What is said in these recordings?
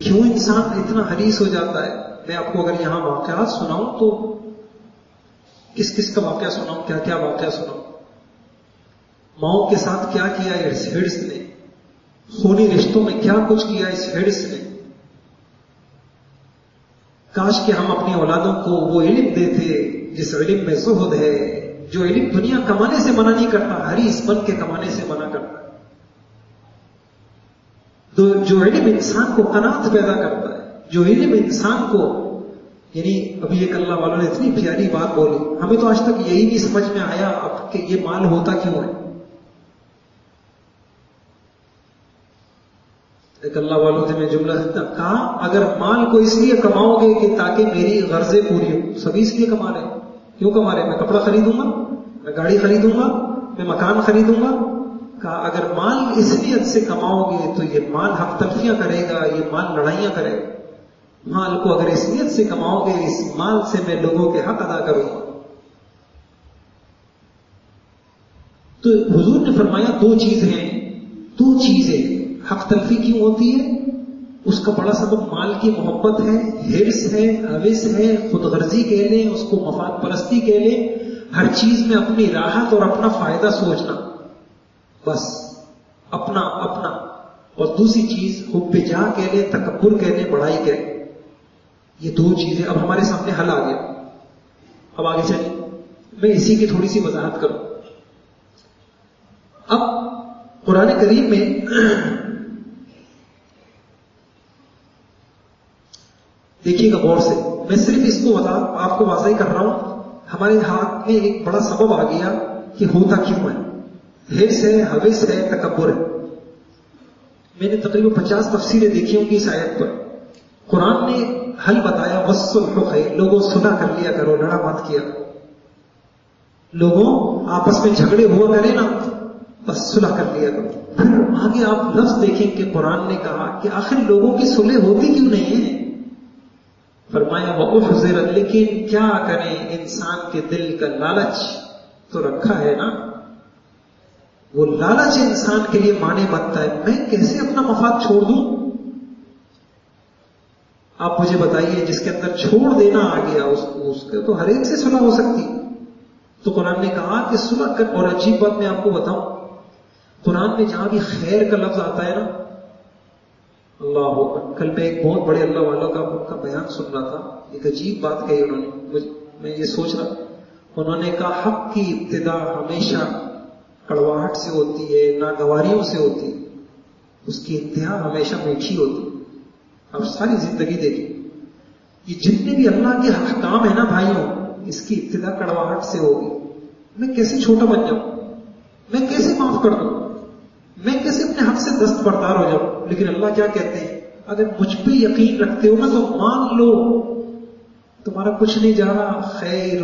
کیوں انسان اتنا حریص ہو جاتا ہے؟ میں آپ کو اگر یہاں واقعات سناؤں تو کس کس کا واقعہ سناؤں، کیا کیا واقعہ سناؤں. ماؤں کے ساتھ کیا کیا اس ہرس نے، خونی رشتوں میں کیا کچھ کیا اس ہرس نے. کاش کہ ہم اپنی اولادوں کو وہ علم دیتے جس علم میں زہد ہے، جو علم دنیا کمانے سے منع نہیں کرتا، حریص بن کے کمانے سے منع کرتا ہے، جو علم انسان کو قناعت پیدا کرتا ہے، جو علم انسان کو، یعنی ابھی ایک اللہ والوں نے اتنی پیاری بات بولی، ہمیں تو آج تک یہی نہیں سمجھ میں آیا اب کہ یہ مال ہوتا کیوں ہے. ایک اللہ والوں سے میں جملہ کہا، اگر مال کو اس لیے کماؤ گے کہ تاکہ میری غرضیں پوری ہوں، سبھی اس لیے کما رہے ہیں. کیوں کما رہے ہیں؟ میں کپڑا خریدوں گا، میں گاڑی خریدوں گا، میں مکان خریدوں گا. کہا اگر مال اس نیت سے کماؤ گے تو یہ مال حق تلفیاں کرے گا، یہ مال لڑائیاں کرے گا. مال کو اگر اس نیت سے کماؤ گے، اس مال سے میں لوگوں کے حق ادا کروں گا. تو حضور نے فرمایا دو چیزیں حق تلفی کیوں ہوتی ہے؟ اس کا بڑا سبب مال کی محبت ہے، ہرس ہے، ہوس ہے، خود غرضی کہہ لیں، اس کو مفاد پرستی کہہ لیں، ہر چیز میں اپنی راحت اور اپنا فائدہ سوچنا، بس اپنا. اور دوسری چیز حب جاہ کہہ لیں، تکبر کہہ لیں، بڑائی کہہ لیں. یہ دو چیزیں اب ہمارے سامنے حل آ گیا. اب آگے چلیے، میں اسی کی تھوڑی سی وضاحت کروں. اب قرآن کریم میں دیکھیے گا غور سے، میں صرف اس کو آپ کو واضح کر رہا ہوں. ہمارے ہاتھ میں ایک بڑا سبب آ گیا کہ ہوتا کیوں ہے. ہرس ہے، ہوس ہے، تکبر ہے. میں نے تقریباً 50 تفسیریں دیکھی ہوں گی اس آیت پر. قرآن نے حل بتایا، والصلح خیر، لوگوں صلح کر لیا کرو، لڑا مت کیا. لوگوں آپس میں جھگڑے ہوا کرے نا، بس صلح کر لیا کرو. پھر آگے آپ لفظ دیکھیں کہ قرآن نے کہا کہ آخر لوگوں کی صلح ہوتی کیوں نہیں ہے؟ فرمایا وَأُحْضِرَتْ، لیکن کیا کریں، انسان کے دل کا لالچ تو رکھا ہے نا. وہ لالچ انسان کے لیے مانے بنتا ہے. میں کیسے اپنا مفاد چھوڑ دوں؟ آپ مجھے بتائیے، جس کے اندر چھوڑ دینا آ گیا اس کے تو ہر ایک سے صلح ہو سکتی. تو قرآن نے کہا کہ صلح کر. اور عجیب بات میں آپ کو بتاؤں، قرآن میں جہاں بھی خیر کا لفظ آتا ہے نا، اللہ اکبر. کل میں ایک بہت بڑے اللہ والوں کا بیان سن رہا تھا، ایک عجیب بات کہی انہوں نے. میں یہ سوچ رہا، انہوں نے کہا حق کی ابتدا ہمیشہ کڑواہٹ سے ہوتی ہے، ناگواریوں سے ہوتی ہے، اس کی انتہا ہمیشہ میٹھی ہوتی ہے. اب ساری زندگی دیکھیں، یہ جتنے بھی اللہ کے احکام ہیں نا بھائیوں، اس کی ابتدا کڑواہٹ سے ہوگی. میں کیسے چھوٹا بن جاؤں، میں کیسے معاف کر دوں، میں کیسے اپنے حق سے دستبردار ہو جاؤں. لیکن اللہ کیا کہتے ہیں، اگر مجھ پہ یقین رکھتے ہو نا تو مان لو تمہارا کچھ نہیں جا رہا. خیر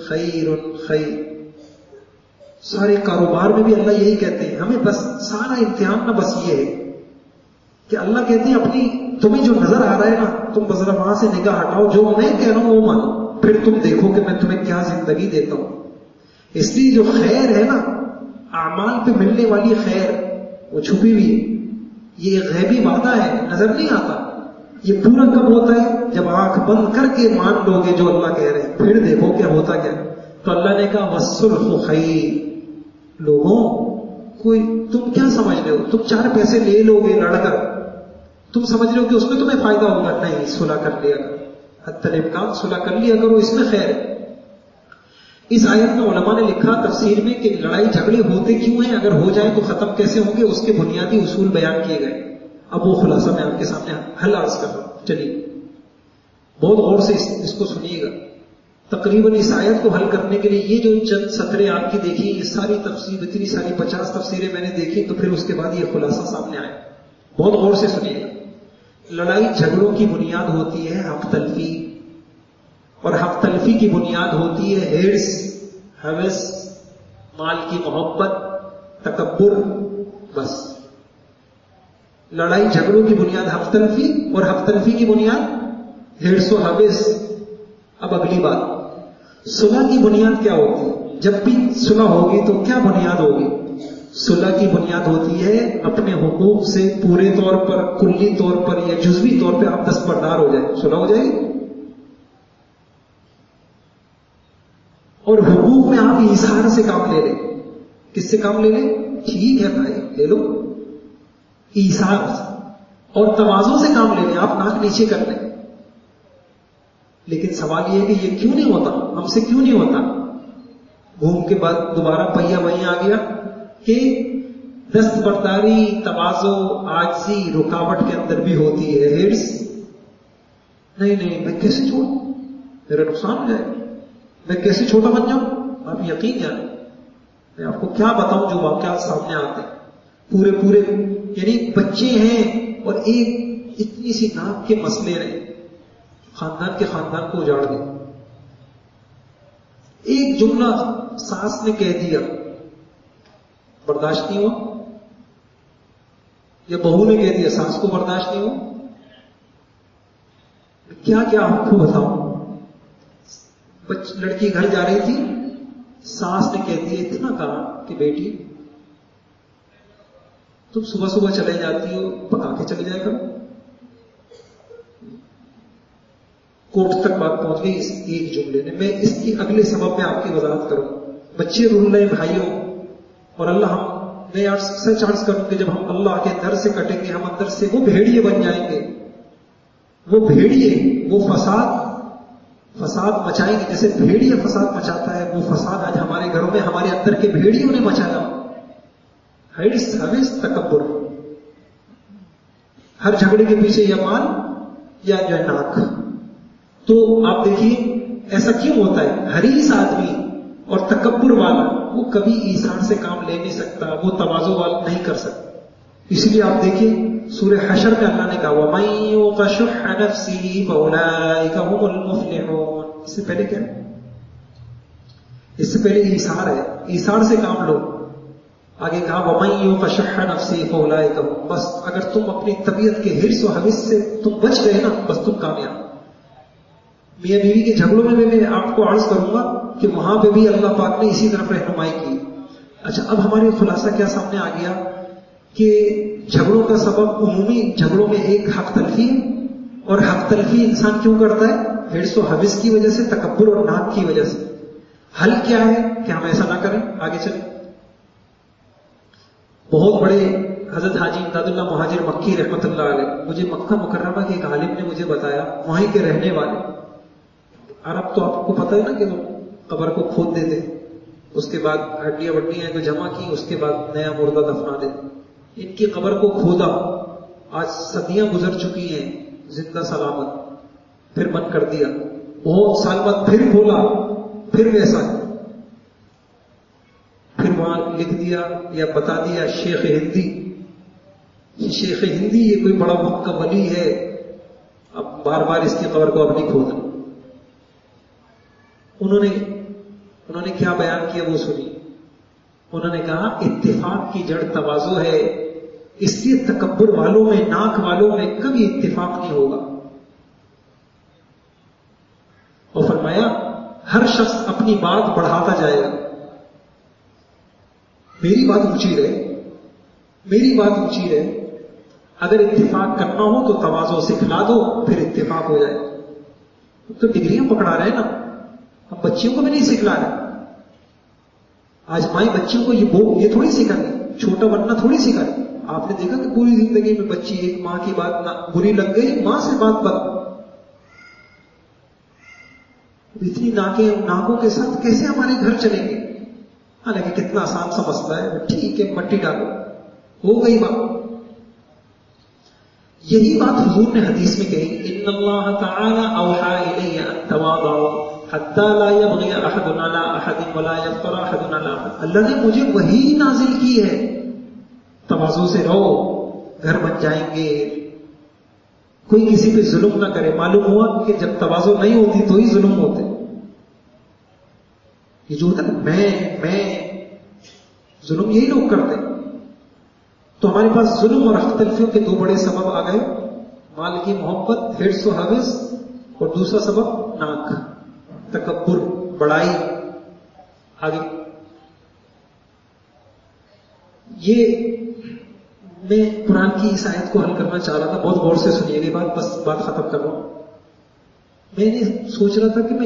خیر خیر. سارے کاروبار میں بھی اللہ یہی کہتے ہیں. ہمیں بس سارا امتحان نا بس یہ ہے کہ اللہ کہتے ہیں اپنی تمہیں جو نظر آ رہا ہے نا، تم بذرا وہاں سے نگاہ ہٹاؤ، جو میں کہہ رہا ہوں وہ مانو، پھر تم دیکھو کہ میں تمہیں کیا زندگی دیتا ہوں. اس لیے جو خیر ہے نا، اعمال پہ ملنے والی خیر، وہ چھپی ہوئی ہے. یہ غیبی وعدہ ہے، نظر نہیں آتا. یہ پورا کب ہوتا ہے؟ جب آنکھ بند کر کے مان لو گے جو اللہ کہہ رہے ہیں، پھر دیکھو کیا ہوتا کیا. تو اللہ نے کہا والصلح خیر. لوگوں کوئی تم کیا سمجھ رہے ہو؟ تم 4 پیسے لے لو گے لڑ کر، تم سمجھ رہے ہو کہ اس میں تمہیں فائدہ ہوگا؟ نہیں، صلح کر لیا کرو، حتی الامکان صلح کر لیا کرو، اس میں خیر ہے. اس آیت میں علماء نے لکھا تفسیر میں کہ لڑائی جھگڑے ہوتے کیوں ہیں، اگر ہو جائیں تو ختم کیسے ہوں گے، اس کے بنیادی اصول بیان کیے گئے. اب وہ خلاصہ میں آپ کے سامنے حل عرض کر رہا ہوں. چلیے بہت غور سے اس کو سنیے گا. تقریباً اس آیت کو حل کرنے کے لیے یہ جو چند سطریں آپ کی دیکھی، یہ ساری تفسیر، اتنی ساری 50 تفسیریں میں نے دیکھی، تو پھر اس کے بعد یہ خلاصہ سامنے آیا. بہت غور سے سنیے گا. لڑائی جھگڑوں کی بنیاد ہوتی ہے حق تلفی، اور حق تلفی کی بنیاد ہوتی ہے ہرس، ہوس، مال کی محبت، تکبر. بس لڑائی جھگڑوں کی بنیاد حق تلفی، اور حق تلفی کی بنیاد ہرس و ہوس. اب اگلی بات، صلح کی بنیاد کیا ہوگی؟ جب بھی صلح ہوگی تو کیا بنیاد ہوگی؟ صلح کی بنیاد ہوتی ہے اپنے حقوق سے پورے طور پر، کلی طور پر یا جزوی طور پہ آپ دستبردار ہو جائیں، صلح ہو جائے گی. اور حقوق میں آپ ایثار سے کام لے لیں. کس سے کام لے لیں؟ ٹھیک ہے بھائی لے لو، ایثار سے. اور تواضع سے کام لے لیں، آپ ناک نیچے کر لیں. لیکن سوال یہ ہے کہ یہ کیوں نہیں ہوتا، ہم سے کیوں نہیں ہوتا؟ گھوم کے بعد دوبارہ پہیا وہیں آ گیا کہ دستبرداری، تواضع، عاجزی رکاوٹ کے اندر بھی ہوتی ہے. ہرس، نہیں میں کیسے چھوڑوں، میرا نقصان ہو جائے گا، میں کیسے چھوٹا بن جاؤں. آپ یقین جانیں، میں آپ کو کیا بتاؤں جو واقعات سامنے آتے ہیں. پورے یعنی بچے ہیں اور ایک اتنی سی ناک کے مسئلے رہے، خاندان کو اجاڑ دیں. ایک جملہ ساس نے کہہ دیا، برداشت نہیں ہوا، یا بہو نے کہہ دیا، ساس کو برداشت نہیں ہوا. کیا آپ کو بتاؤں. لڑکی گھر جا رہی تھی، ساس نے کہہ دیا، اتنا کہا کہ بیٹی تم صبح چلے جاتی ہو، پکا کے چلے جائے کرو. کوٹ تک بات پہنچ گئی اس ایک جملے نے. میں اس کی اگلے سبب میں آپ کی وضاحت کروں. بچے رول رہے بھائیوں، اور میں سچ عرض کروں کہ جب ہم اللہ کے در سے کٹیں گے، ہم اندر سے وہ بھیڑیے بن جائیں گے. وہ بھیڑیے، وہ فساد مچائیں گے. جیسے بھیڑیے فساد مچاتا ہے، وہ فساد آج ہمارے گھروں میں ہمارے اندر کے بھیڑیوں نے مچایا. حوث تکبر، ہر جھگڑے کے پیچھے یا مال یا جو ہے ناک. تو آپ دیکھیے ایسا کیوں ہوتا ہے. حریص آدمی اور تکبر والا وہ کبھی ایثار سے کام لے نہیں سکتا، وہ تواضع والا نہیں کر سکتا. اس لیے آپ دیکھیے سورہ حشر میں اللہ نے کہا وَمَن يُوقَ شُحَّ نَفْسِهِ فَأُولَٰئِكَ هُمُ الْمُفْلِحُونَ. اس سے پہلے کیا ہے؟ اس سے پہلے ایثار ہے، ایثار سے کام لو. آگے کہا وَمَن يُوقَ شُحَّ نَفْسِهِ فَأُولَٰئِكَ هُمُ. بس اگر تم اپنی طبیعت کے حرص و حوث سے تم بچ گئے نا، بس تم کامیاب. میاں بیوی کے جھگڑوں میں میں آپ کو عرض کروں گا کہ وہاں پہ بھی اللہ پاک نے اسی طرف رہنمائی کی. اچھا، اب ہمارے خلاصہ کیا سامنے آ گیا کہ جھگڑوں کا سبب عمومی جھگڑوں میں ایک حق تلفی ہے. اور حق تلفی انسان کیوں کرتا ہے؟ حرص و حوث کی وجہ سے، تکبر اور ناک کی وجہ سے. حل کیا ہے کہ ہم ایسا نہ کریں، آگے چلیں. بہت بڑے حضرت حاجی امداد اللہ مہاجر مکی رحمت اللہ علیہ، مجھے مکہ مکرمہ کے ایک عالم نے مجھے بتایا، وہیں کے رہنے والے. عرب تو آپ کو پتہ ہے نا کہ وہ قبر کو کھود دیتے، اس کے بعد ہڈیاں وڈیاں کو جمع کی، اس کے بعد نیا مردہ دفنا دیتے. ان کی قبر کو کھودا، آج صدیاں گزر چکی ہیں، زندہ سلامت، پھر بند کر دیا. بہت سال بعد پھر کھولا، پھر ویسا، پھر وہاں لکھ دیا یا بتا دیا شیخ ہندی. شیخ ہندی یہ کوئی بڑا وقت کا ولی ہے، اب بار بار اس کی قبر کو اب نہیں کھودنا. انہوں نے کیا بیان کیا وہ سنی. انہوں نے کہا اتفاق کی جڑ تواضع ہے، اس لیے تکبر والوں میں، ناک والوں میں کبھی اتفاق نہیں ہوگا. اور فرمایا ہر شخص اپنی بات بڑھاتا جائے گا. میری بات اونچی رہے، میری بات اونچی رہے. اگر اتفاق کرنا ہو تو تواضع سکھلا دو، پھر اتفاق ہو جائے. تو ڈگریاں پکڑا رہے ہیں نا، ہم بچیوں کو بھی نہیں سکھلا رہے. آج مائیں بچیوں کو یہ تھوڑی سکھا رہی، چھوٹا بننا تھوڑی سکھا رہی. آپ نے دیکھا کہ پوری زندگی میں بچی ایک ماں کی بات بری لگ گئی، ماں سے بات بند. اتنی ناکوں کے ساتھ کیسے ہمارے گھر چلیں گے؟ حالانکہ کتنا آسان سا مسئلہ ہے، ٹھیک ہے مٹی ڈالو، ہو گئی بات. یہی بات حضور نے حدیث میں کہی، ان اللہ تعالی اوحى الی ان تواضعوا حتی لا یبغی احد علی احد ولا یفخر احد علی احد. اللہ نے مجھے وہی نازل کی ہے، تواضع سے رہو، گھر بن جائیں گے، کوئی کسی پہ ظلم نہ کرے. معلوم ہوا کہ جب تواضع نہیں ہوتی تو ہی ظلم ہوتے. یہ جو ہوتا ہے میں ظلم یہی لوگ کرتے. تو ہمارے پاس ظلم اور حق تلفیوں کے دو بڑے سبب آ گئے، مال کی محبت، حرص و حوث، اور دوسرا سبب ناک، تکبر، بڑائی. آگے یہ میں قرآن کی اس آیت کو حل کرنا چاہ رہا تھا. بہت غور سے سنیے گا بات، بس بات ختم کر رہا ہوں. میں نے سوچ رہا تھا کہ میں